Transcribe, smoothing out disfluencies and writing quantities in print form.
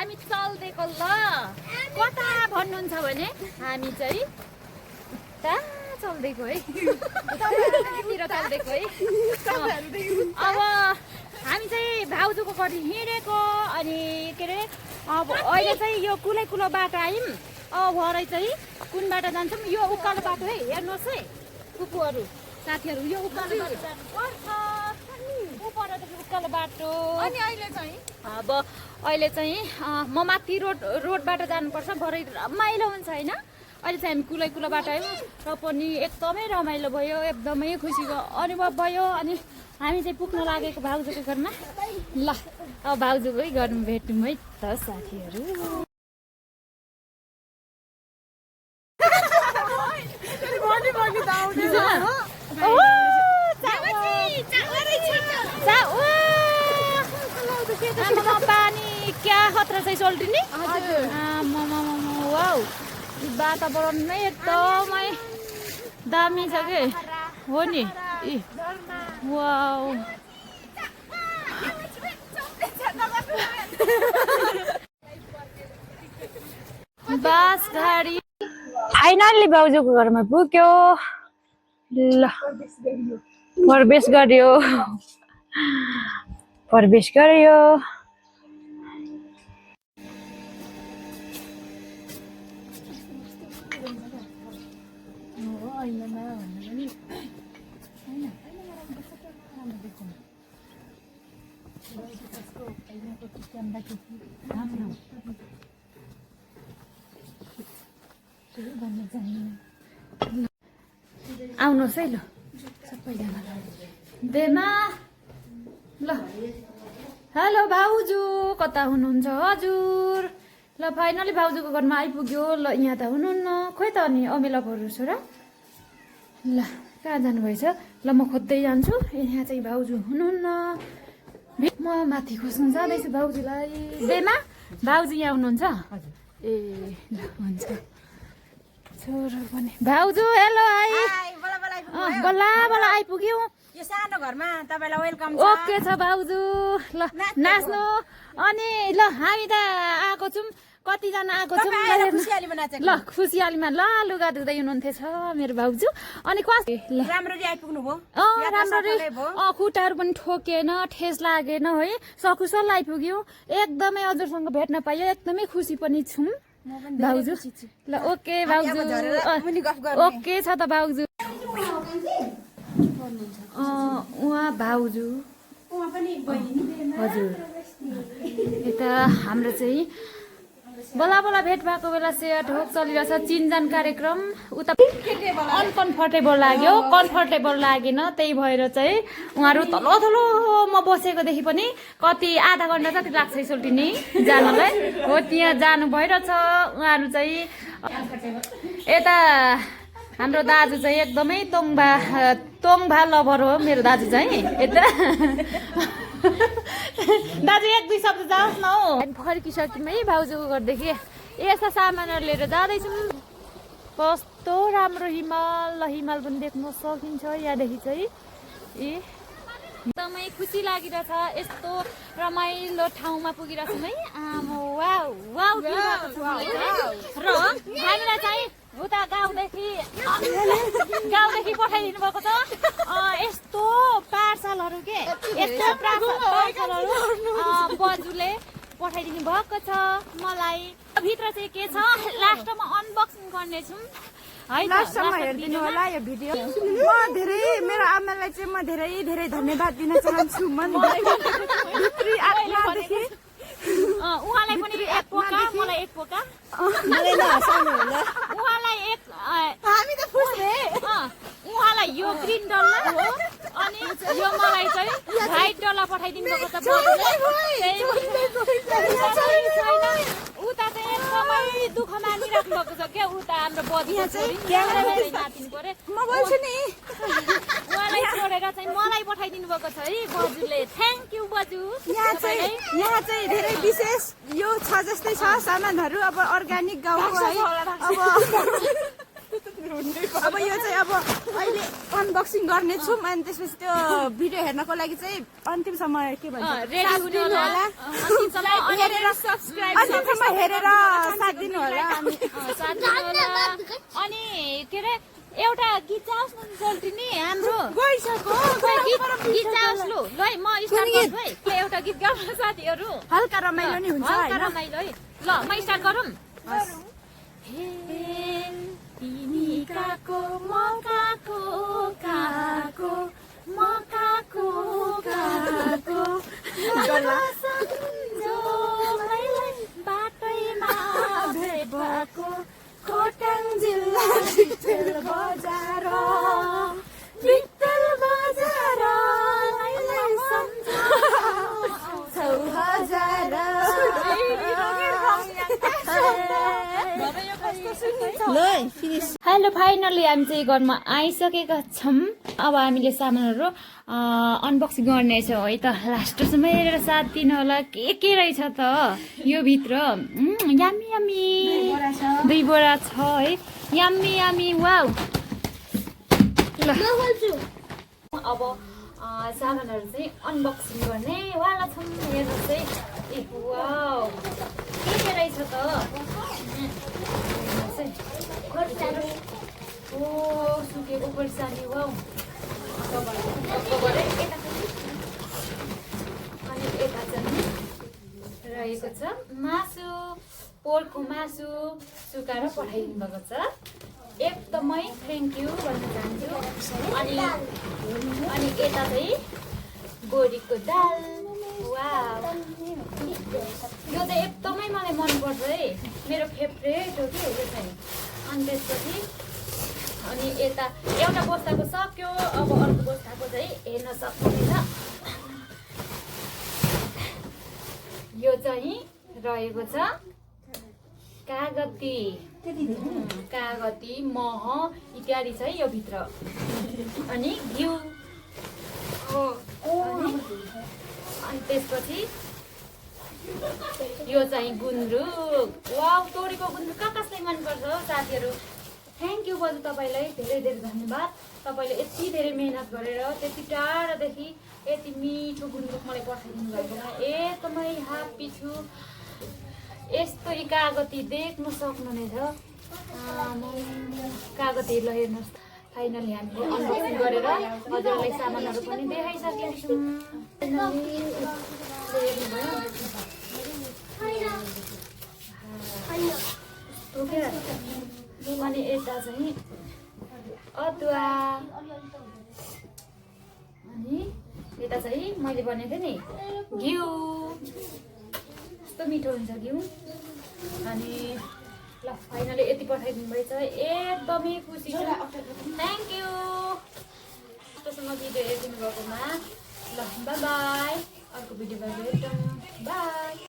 हामी चल्देको ल कता भन्नुहुन्छ भने हामी चाहिँ चल्देको है चल्देको है अब हामी चाहिँ भाउजूको घर हिँडेको अनि के अरे अब अहिले चाहिँ यो कुलो बाटो आयौँ अब भरे चाहिँ कुन बाटो जान्छौँ यो उकालो बाटो है हेर्नुहोस् है कुकुरहरू साथीहरू यो उकालो बाटो जानुपर्छ उकालो बाटो अनि अब अहिले चाहिँ म माथि रोडबाट जानुपर्छ भरे रमाइलो हुन्छ होइन अहिले चाहिँ हामी कुलो बाटो आयौँ र पनि एकदमै रमाइलो भयो एकदमै खुसीको अनुभव भयो अनि हामी चाहिँ पुग्न लागेको भाउजूको घरमा ल अब भाउजूकै घरमा भेटौँ है त साथीहरू पानी क्या खतरा चाहिँ सोल्टिनी वाउ वातावरण नै एकदमै दामी छ के हो नि वाउ बस गाडी फाइनल्ली भाउजूको घरमा पुग्यो ल प्रवेश गर्यो आउनुहोस् है ल सबैजना बेमा ल हेलो भाउजू कता हुनुहुन्छ हजुर ल फाइनली भाउजूको घरमा आइपुग्यो ल यहाँ त हुनुहुन्न खोइ त अनि अमेलाहरू छोरा ल कहाँ जानुभएछ ल म खोज्दै जान्छु यहाँ चाहिँ भाउजू हुनुहुन्न म माथि खोज्नु जाँदैछु भाउजूलाई बेमा भाउजू यहाँ हुनुहुन्छ ए ल हुन्छ छोरा पनि भाउजू हेलो हाई बल्ल आइपुग्यौ यो सानो घरमा तपाईलाई वेलकम छ ओके छ भाउजू ल नाच्नु अनि ल हामी त आएको छौँ कतिजना आएको छौँ ल खुसियालीमा ल लुगा धुँदै हुनुहुन्थेछ मेरो भाउजू अनि राम्ररी आइपुग्नु भयो राम्ररी खुट्टाहरू पनि ठोकेन ठेस लागेन है सकुशल आइपुग्यो एकदमै हजुरसँग भेट्न पाइयो एकदमै खुसी पनि छौँ भाउजू ल ओके भाउजू ओके छ त भाउजू उहाँ भाउजू हजुर यता हाम्रो चाहिँ बल्ल भेट भएको बेला सेयर ढोक चलिरहेछ चिनजान कार्यक्रम उता अनकम्फर्टेबल लाग्यो कम्फर्टेबल लागेन त्यही भएर चाहिँ उहाँहरू तलमा बसेकोदेखि पनि कति आधा घन्टा जति लाग्छ सोल्टिनी जानलाई हो त्यहाँ जानु भइरहेछ उहाँहरू चाहिँ यता हाम्रो दाजु चाहिँ एकदमै तोङभा लभर हो मेरो दाजु चाहिँ यता दाजु एक दुई शब्द जाओस् न हौ फर्किसक्यौँ है भाउजूको घरदेखि यस्ता सामानहरू लिएर जाँदैछौँ कस्तो राम्रो हिमाल पनि देख्न सकिन्छ यहाँदेखि चाहिँ एकदमै खुसी लागिरहेछ यस्तो रमाइलो ठाउँमा पुगिरहेछौँ है र हामीलाई चाहिँ उता गाउँदेखि पठाइदिनु भएको छ यस्तो पार्सलहरू के यस्तो पार्सलहरू बजुले पठाइदिनु भएको छ मलाई भित्र चाहिँ के छ लास्टमा अनबक्सिङ गर्नेछौँ है लास्टमा हेरिदिनु होला यो भिडियो मेरो आमालाई चाहिँ म धेरै धन्यवाद दिन चाहन्छु उहाँलाई पनि एक पोका मलाई एक पोका उहाँलाई यो ग्रिन डल्ला हो अनि यो मलाई चाहिँ व्हाइट डल्ला पठाइदिनु भएको छ उता चाहिँ एकदमै दुःख मानिराख्नु भएको छ क्या उता हाम्रो बजीमा नातिनु पर्यो उहाँलाई छोडेर चाहिँ मलाई पठाइदिनु भएको छ है बजुले थ्याङ्क यू बजु यहाँ चाहिँ धेरै विशेष यो छ जस्तै छ सामानहरू अब अर्ग्यानिक गाउँको है अब अब यो चाहिँ अब अहिले अनबक्सिङ गर्नेछौँ अनि त्यसपछि त्यो भिडियो हेर्नको लागि चाहिँ अन्तिमसम्म के भन्छ साथ दिनु होला अन्तिमसम्म हेरेर साथ दिनु होला अनि के अरे एउटा गीत जाओस् न जल्दी नि हाम्रो गइसक्यो गीत जाओस् लु ल म स्टार्ट गर्छु है के एउटा गीत गाउन साथीहरू हल्का रमाइलो नि हुन्छ हल्का हैन रमाइलो है ल म स्टार्ट गरौँ हे तिमी काको म काको काको म काको काको बाटैमा भेट भएको खोटाङ जिल्ला विठल बजार हेलो फाइनली हामी चाहिँ घरमा आइसकेका छौँ अब हामीले सामानहरू अनबक्सिङ गर्नेछौँ है त लास्टसम्म हेरेर साथ दिनु होला के रहेछ त यो भित्र यामी यामी 2 बोरा छ है यामी यामी वाउ ल अब सामानहरू चाहिँ अनबक्सिङ गर्ने वाला छौँ हेर्नुहोस् है ए वाउ के रहेछ त ओ सुकेको खोर्सानी वाउ अनि यता चाहिँ रहेको छ मासु पोर्कको मासु सुकाएर पठाइदिनु भएको छ एकदमै थ्याङ्क यू भन्न चाहन्छु अनि यता चाहिँ बोडीको दाल वाउ यो चाहिँ एकदमै मलाई मनपर्छ है मेरो फेभरेट हो कि यो चाहिँ अनि त्यसपछि अनि यता एउटा बस्ताको सक्यो अब अर्को बस्ताको चाहिँ हेर्न सक्नुहुनेछ यो चाहिँ रहेको छ कागती मह इत्यादि छ यो भित्र अनि घिउ अनि त्यसपछि यो चाहिँ गुन्द्रुक वाउ तोरीको गुन्द्रुक कसलाई मनपर्छ हो साथीहरू थ्याङ्क यू बजु तपाईँलाई धेरै धेरै धन्यवाद तपाईँले यति धेरै मेहनत गरेर त्यति टाढादेखि यति मिठो गुन्द्रुक मलाई पठाइदिनु भएकोमा एकदमै ह्याप्पी छु यस्तो कागती देख्न सक्नुहुनेछ कागतीहरूलाई हेर्नुहोस् फाइनली हामीले अनबक्सिङ गरेर हजुरलाई सामानहरू पनि देखाइसकेका छौँ अनि यता चाहिँ अदुवा अनि यता चाहिँ मैले भनेको थिएँ नि घिउ कस्तो मिठो हुन्छ घिउ अनि ल फाइनली यति पठाइदिनु भएछ एकदमै खुसी छु थ्याङ्क यू यस्तोसँग भिडियो हेरिदिनु भएकोमा ल बाई बाई अर्को भिडियोमा भेटौँ बाई